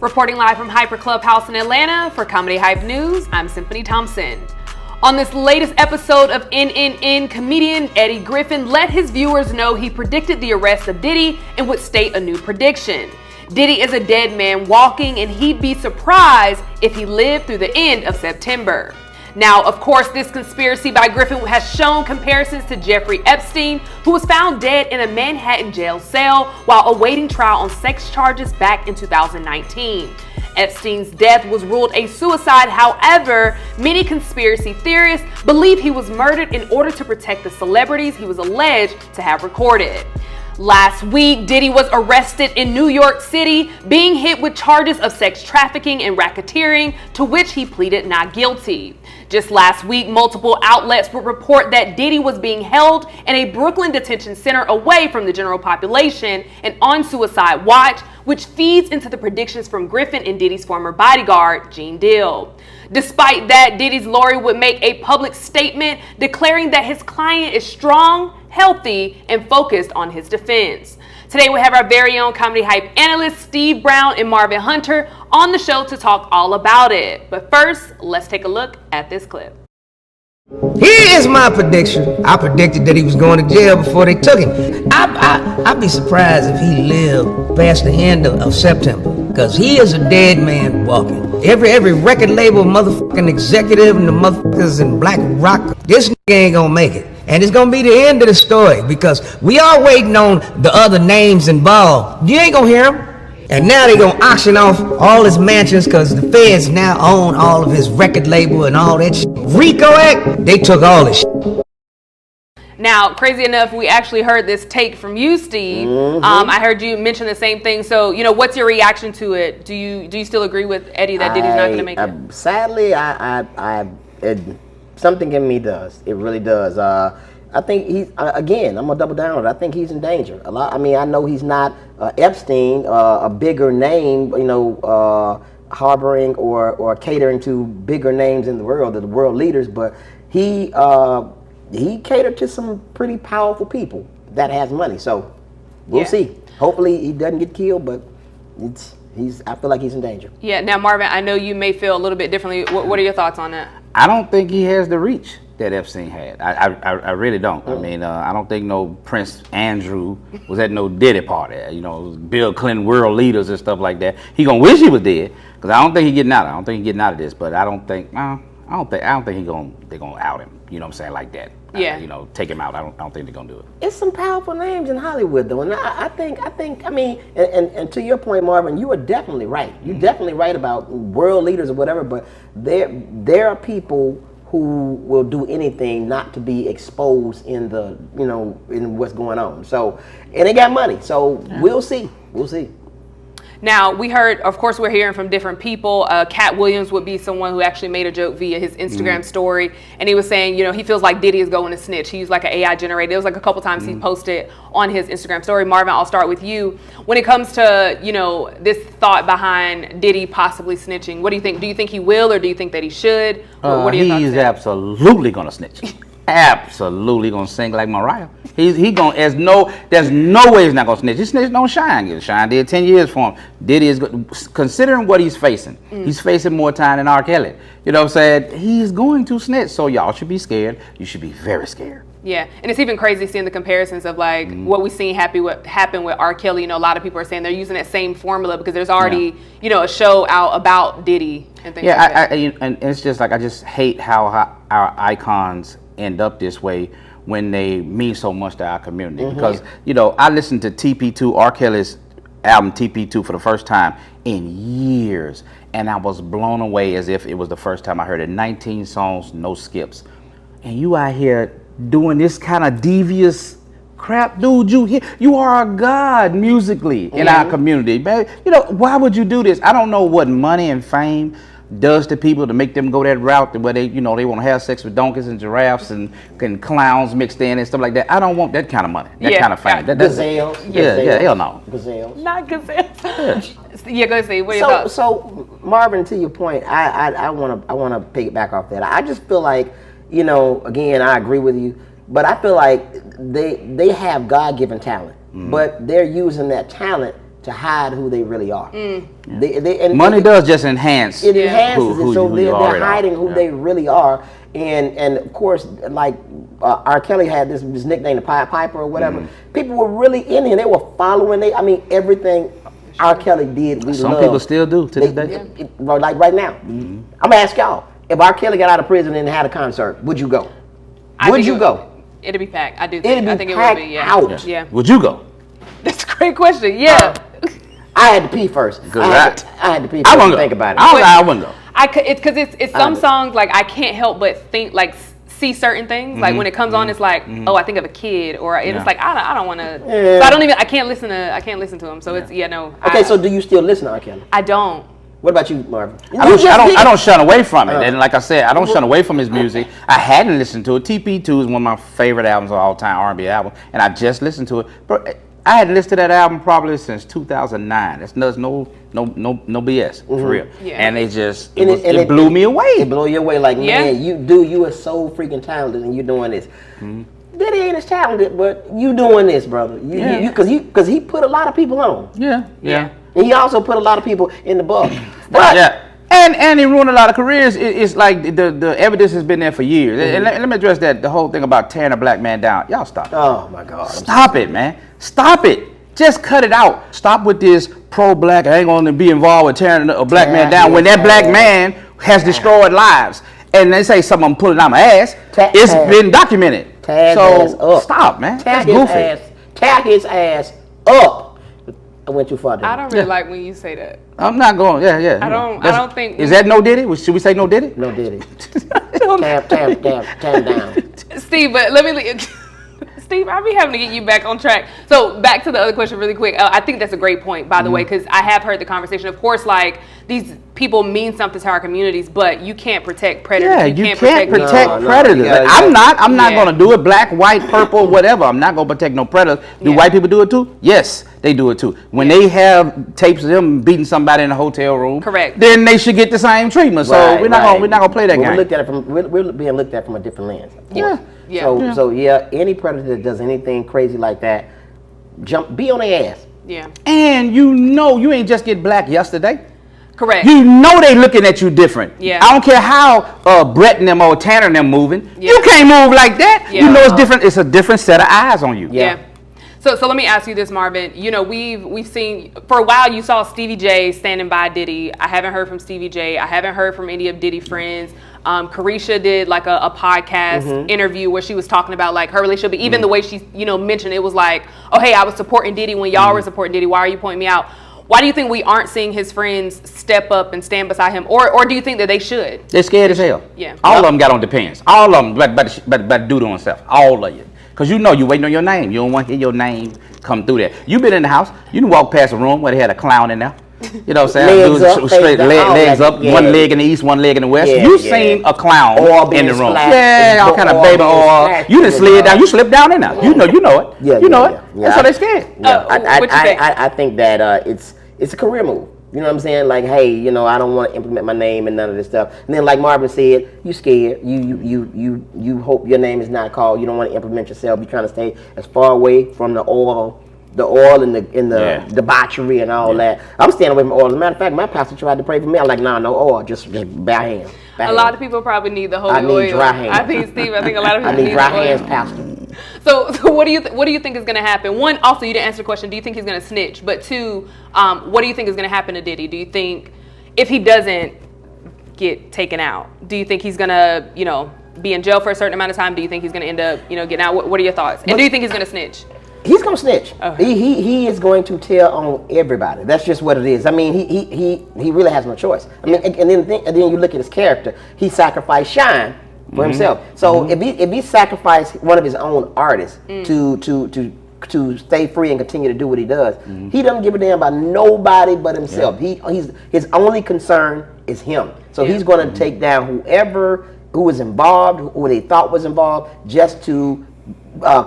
Reporting live from Hyper Clubhouse in Atlanta for Comedy Hype News, I'm Symphony Thompson. On this latest episode of NNN, comedian Eddie Griffin let his viewers know he predicted the arrest of Diddy and would state a new prediction. Diddy is a dead man walking, and he'd be surprised if he lived through the end of September. Now, of course, this conspiracy by Griffin has shown comparisons to Jeffrey Epstein, who was found dead in a Manhattan jail cell while awaiting trial on sex charges back in 2019. Epstein's death was ruled a suicide. However, many conspiracy theorists believe he was murdered in order to protect the celebrities he was alleged to have recorded. Last week, Diddy was arrested in New York City, being hit with charges of sex trafficking and racketeering, to which he pleaded not guilty. Just last week, multiple outlets would report that Diddy was being held in a Brooklyn detention center away from the general population and on suicide watch, which feeds into the predictions from Griffin and Diddy's former bodyguard, Gene Deal. Despite that, Diddy's lawyer would make a public statement declaring that his client is strong, healthy, and focused on his defense. Today we have our very own Comedy Hype analysts Steve Brown and Marvin Hunter on the show to talk all about it. But first, let's take a look at this clip. Here is my prediction. I predicted that he was going to jail before they took him. I'd be surprised if he lived past the end of September, because he is a dead man walking. Every record label, motherfucking executive, and the motherfuckers in Black Rock, this nigga ain't gonna make it. And it's gonna be the end of the story, because we are waiting on the other names involved. You ain't gonna hear them. And now they gonna auction off all his mansions, because the feds now own all of his record label and all that shit. RICO Act, they took all this shit. Now, crazy enough, we actually heard this take from you, Steve. I heard you mention the same thing. So, what's your reaction to it? Do you still agree with Eddie that Diddy's not going to make it? Sadly, something in me does. It really does. I think he's again. I'm gonna double down on it. I think he's in danger. I know he's not Epstein, a bigger name. Harboring or catering to bigger names in the world, the world leaders, but he catered to some pretty powerful people that has money. So we'll see. Hopefully he doesn't get killed, but I feel like he's in danger. Yeah. Now, Marvin, I know you may feel a little bit differently. What are your thoughts on that? I don't think he has the reach that Epstein had. I really don't. I mean, I don't think no Prince Andrew was at no Diddy party. Bill Clinton world leaders and stuff like that. He gonna wish he was dead, because I don't think he's getting out. I don't think he's getting out of this. But I don't think they're gonna out him. You know what I'm saying, like that. Yeah. Take him out. I don't think they're gonna do it. It's some powerful names in Hollywood, though, and I think. I mean, and to your point, Marvin, you are definitely right. You're definitely right about world leaders or whatever. But there are people who will do anything not to be exposed in in what's going on. So, and they got money. So we'll see. We'll see. Now, we heard, of course, we're hearing from different people. Cat Williams would be someone who actually made a joke via his Instagram story. And he was saying, he feels like Diddy is going to snitch. He used like an AI generator. It was like a couple times he posted on his Instagram story. Marvin, I'll start with you. When it comes to, this thought behind Diddy possibly snitching, what do you think? Do you think he will, or do you think that he should? What are your thoughts? He's absolutely going to snitch. Absolutely gonna sing like Mariah. There's no way he's not gonna snitch. He snitched on Shine. Shine did 10 years for him. Diddy is considering what he's facing. He's facing more time than R. Kelly. You know what I'm saying? He's going to snitch. So y'all should be scared. You should be very scared. Yeah, and it's even crazy seeing the comparisons of like what we seen happen with R. Kelly. A lot of people are saying they're using that same formula because there's already a show out about Diddy and things like that. And it's just like, I just hate how our icons end up this way when they mean so much to our community. Because I listened to TP2, R. Kelly's album TP2, for the first time in years, and I was blown away as if it was the first time I heard it. 19 songs, no skips, and you out here doing this kind of devious crap, dude. You are a god musically in our community, man. Why would you do this? I don't know what money and fame does to people to make them go that route where they want to have sex with donkeys and giraffes and clowns mixed in and stuff like that. I don't want that kind of money, that kind of fame. Gazelles. Hell no. Gazelles. Not gazelles. Yeah, go see. What are your thoughts? So Marvin, to your point, I want to piggyback off that. I just feel like, again, I agree with you, but I feel like they have God-given talent, but they're using that talent to hide who they really are. Money does just enhance. It enhances who it, so they're hiding who Yeah. they really are. And of course, like R. Kelly had this nickname, the Pied Piper or whatever. People were really in here. They were following. Everything R. Kelly did, we Some loved. people still do to this day. Like right now, I'm gonna ask y'all: if R. Kelly got out of prison and had a concert, would you go? Would you go? It'd be packed. I do. It'd I be think it packed would be. Yeah. out. Yeah. Would you go? That's a great question. Yeah. I had to pee first. Good I right. had to pee I first. wouldn't go. Think about it. I wouldn't go. It's because it's some songs like I can't help but think like see certain things like when it comes on it's like oh I think of a kid or it's like I don't want to so I can't listen to him so it's no. Okay, so do you still listen to R. Kelly? I don't. What about you, Marvin? I don't shun away from it, and like I said, I don't shun away from his music. I hadn't listened to it. TP2 is one of my favorite albums of all time, R&B album, and I just listened to it. But I hadn't listened to that album probably since 2009. That's no BS for real. Yeah. And it blew me away. It blew you away. Like Yeah. man, you are so freaking talented, and you're doing this. Diddy ain't as talented, but you doing this, brother. Because he put a lot of people on. Yeah. And he also put a lot of people in the bug. But Yeah. And he ruined a lot of careers. It's like the evidence has been there for years. And let me address that, the whole thing about tearing a black man down. Y'all stop. oh my God. Stop it, man. Stop it. Just cut it out. Stop with this pro-black. I ain't going to be involved with tearing a black man down when that black man has destroyed lives. And they say something, I'm pulling out my ass. It's been documented. Tag his ass So up. stop, man. Tag That's goofy. Tag his ass up. I went too far. I don't really like when you say that. I'm not going. Yeah. I don't think. Is that no Diddy? Should we say no Diddy? No Diddy. Tam down. Steve, but let me. Steve, I'll be having to get you back on track. So back to the other question really quick. I think that's a great point, by the way, because I have heard the conversation. Of course, like these people mean something to our communities, but you can't protect predators. Yeah, you can't protect No, predators. yeah, I'm not Yeah. going to do it. Black, white, purple, whatever. I'm not going to protect no predators. Do white people do it too? Yes, they do it too. When they have tapes of them beating somebody in a hotel room, Correct. then they should get the same treatment. So we're not gonna play that game. We're being looked at from a different lens. Of course. Yeah. So any predator that does anything crazy like that, be on their ass. Yeah. And you ain't just get black yesterday. Correct. You know they looking at you different. Yeah. I don't care how Brett and them or Tanner and them moving. Yeah. You can't move like that. Yeah. You know it's different. It's a different set of eyes on you. Yeah. So let me ask you this, Marvin. You know, we've seen for a while. You saw Stevie J standing by Diddy. I haven't heard from Stevie J. I haven't heard from any of Diddy friends. Carisha did like a podcast interview where she was talking about like her relationship. But even the way she mentioned it was like, oh hey, I was supporting Diddy when y'all were supporting Diddy. Why are you pointing me out? Why do you think we aren't seeing his friends step up and stand beside him, or do you think that they should? They're scared as hell. Yeah. All of them got on Depends. All of them but do to himself. All of you. Because you waiting on your name. You don't want to hear your name come through there. You been in the house. You done walk past a room where they had a clown in there. You know what I'm saying? Legs up, straight legs up, yeah. one leg in the east, one leg in the west. Yeah, You yeah. seen a clown Or in being the room. splashed, Yeah, all kind of or baby being oil. splashed You done with, slid down. You slipped down in there. You know it. Yeah, You know yeah, it. yeah. That's why they scared. Yeah. What you think? I think that it's a career move. You know what I'm saying? Like, hey, I don't want to implement my name and none of this stuff. And then, like Marvin said, you scared. You hope your name is not called. You don't want to implement yourself. You're trying to stay as far away from the oil and the debauchery and all that. I'm staying away from oil. As a matter of fact, my pastor tried to pray for me. I'm like, nah, no oil. Just bare hands. A lot of people probably need the holy I need oil. dry hands. I think Steve. I think a lot of I people need need dry the oil. hands, pastor. So what do you think is going to happen? One, also you didn't answer the question. Do you think he's going to snitch? But two, what do you think is going to happen to Diddy? Do you think if he doesn't get taken out, do you think he's going to be in jail for a certain amount of time? Do you think he's going to end up getting out? What are your thoughts? And do you think he's going to snitch? He's gonna snitch. Okay. He is going to tell on everybody. That's just what it is. I mean, he really has no choice. I mean, and then you look at his character. He sacrificed shine for himself. So if he sacrificed one of his own artists to stay free and continue to do what he does, he doesn't give a damn about nobody but himself. His only concern is him. So he's going to take down who is involved, who they thought was involved, just to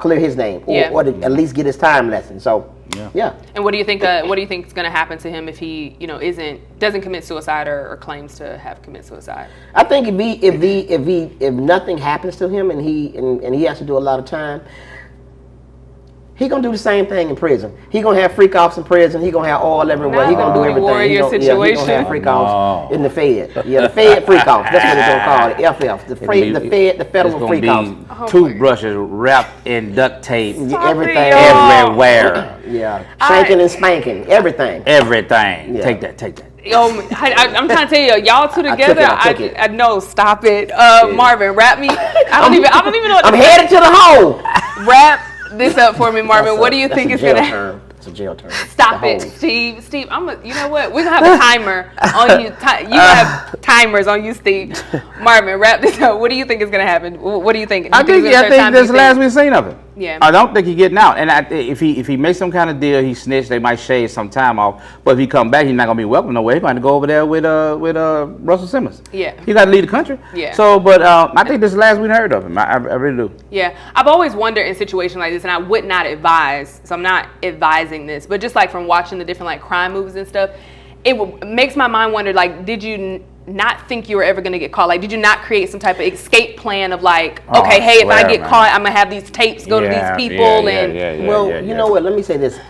clear his name, or to at least get his time lesson. So, yeah. And what do you think? What do you think is going to happen to him if he, doesn't commit suicide or claims to have committed suicide? I think if nothing happens to him and he has to do a lot of time, He gonna do the same thing in prison. He gonna have freak offs in prison. He gonna have all everywhere. He gonna do everything. Warrior situation. He gonna have freak offs in the Fed. Yeah, the Fed freak offs. That's what they're gonna call it. FF. The Fed, the federal freak offs. Toothbrushes wrapped in duct tape. Everything. Everywhere. Yeah. Shanking and spanking. Everything. Everything. Yeah. Take that. Yo, I'm trying to tell you, y'all two together. I took it. I know. Stop it, Marvin. Rap me. I don't even know. What I'm headed to the hole. Rap this up for me, Marvin. What do you think is gonna happen? It's a jail term. Stop it, Steve. Steve, you know what? We're gonna have a timer on you. You have timers on you, Steve. Marvin, wrap this up. What do you think is gonna happen? What do you think? I think this is the last we've seen of him. Yeah. I don't think he's getting out. And if he makes some kind of deal, he snitched. They might shave some time off. But if he come back, he's not gonna be welcome nowhere. He's going to go over there with Russell Simmons. Yeah. He got to leave the country. Yeah. So, but I think this is the last we've heard of him. I really do. Yeah. I've always wondered in situations like this, and I would not advise. So I'm not advising this, but just like from watching the different like crime movies and stuff, it makes my mind wonder. Like, did you not think you were ever going to get caught? Like, did you not create some type of escape plan of like, okay, hey, if I get caught, I'm going to have these tapes go to these people? You know what? Let me say this.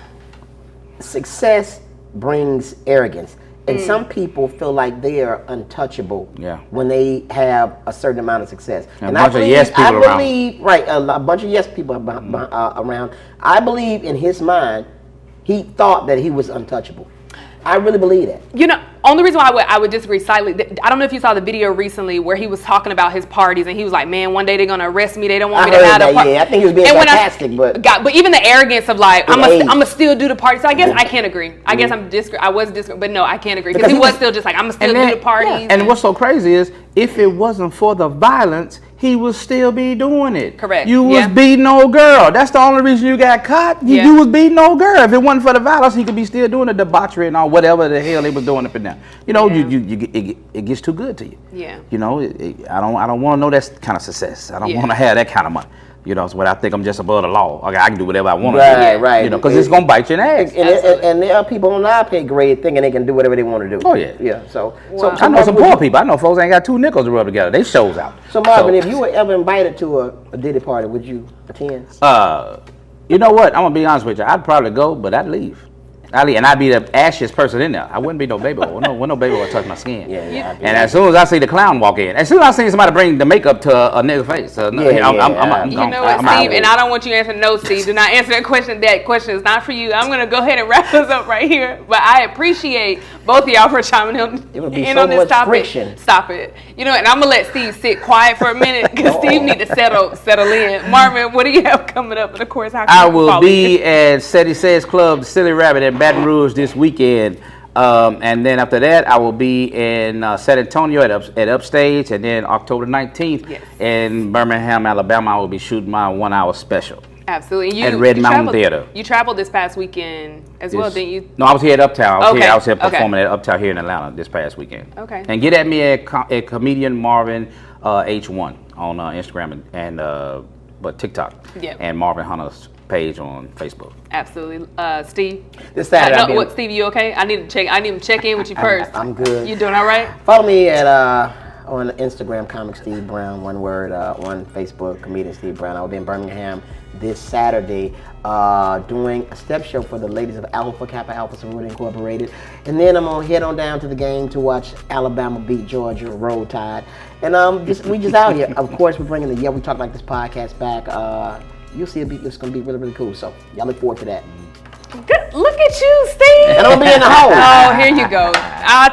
Success brings arrogance. And some people feel like they are untouchable when they have a certain amount of success. And a bunch of yes people around. Right, a bunch of yes people around. I believe in his mind, he thought that he was untouchable. I really believe that. You know, only reason why I would disagree slightly, I don't know if you saw the video recently where he was talking about his parties and he was like, man, one day they're going to arrest me. They don't want me to have a party. Yeah, I think he was being sarcastic, but even the arrogance of like, I'm going to still do the party. So I guess I can't agree. I guess I was disagreeing, but no, I can't agree. Because he was still just like, I'm going to still do the parties. Yeah. And what's so crazy is, if it wasn't for the violence, he would still be doing it. Correct. You was beating old girl. That's the only reason you got caught. You was beating old girl. If it wasn't for the violence, he could be still doing the debauchery and all whatever the hell he was doing up and down. You know, it gets too good to you. Yeah. You know, I don't want to know that kind of success. I don't want to have that kind of money. You know, it's what I think I'm just above the law. Okay, I can do whatever I want to do. Right. You know, because it's gonna bite you in the ass. And there are people on our pay grade thinking they can do whatever they want to do. Oh yeah. Yeah. So I know some poor people. I know folks ain't got 2 nickels to rub together. They shows out. So Marvin, if you were ever invited to a Diddy party, would you attend? You know what? I'm gonna be honest with you. I'd probably go, but I'd leave. And I'd be the ashiest person in there. I wouldn't be no baby oil. No baby oil touch my skin. And as soon as I see the clown walk in, as soon as I see somebody bring the makeup to a nigga face, you know what, Steve? And I don't want you to answer no, Steve. Do not answer that question. That question is not for you. I'm gonna go ahead and wrap this up right here. But I appreciate both of y'all for chiming in on this topic. Friction. Stop it. You know, and I'm gonna let Steve sit quiet for a minute because Steve need to settle in. Marvin, what do you have coming up? And of course, how can I will be at Seti Says Club, the Silly Rabbit in Baton Rouge this weekend, and then after that I will be in San Antonio at Upstage, and then October 19th in Birmingham, Alabama, I will be shooting my 1 hour special. Absolutely. At Red Mountain Theater. You traveled this past weekend as well, didn't you? No, I was here at Uptown. I was here performing at Uptown here in Atlanta this past weekend. Okay. And get at me at comedian Marvin H1 on Instagram but TikTok. And Marvin Hunter's page on Facebook. Absolutely. Steve? This Saturday. Steve, you okay? I need to check in with you first. I'm good. You doing all right? Follow me at on Instagram, Comic Steve Brown, one word, on Facebook, Comedian Steve Brown. I will be in Birmingham this Saturday doing a step show for the ladies of Alpha Kappa Alpha Sorority Incorporated. And then I'm going to head on down to the game to watch Alabama beat Georgia, Roll Tide. And we just out here. Of course, we're bringing the We Talk Like This podcast back. You'll see it's going to be really, really cool. So y'all look forward to that. Good. Look at you, Steve. And I'm going to be in the hole. Oh, here you go. I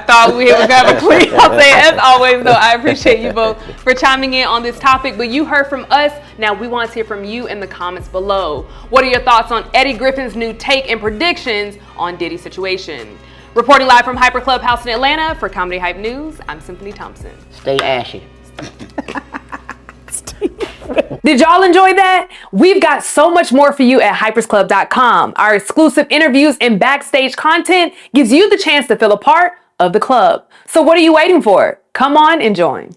thought we were going to have a clean. I'll say, as always, though, I appreciate you both for chiming in on this topic. But you heard from us. Now we want to hear from you in the comments below. What are your thoughts on Eddie Griffin's new take and predictions on Diddy's situation? Reporting live from Hyper Clubhouse in Atlanta for Comedy Hype News, I'm Symphony Thompson. Stay ashy. Did y'all enjoy that? We've got so much more for you at hypersclub.com. Our exclusive interviews and backstage content gives you the chance to feel a part of the club. So what are you waiting for? Come on and join.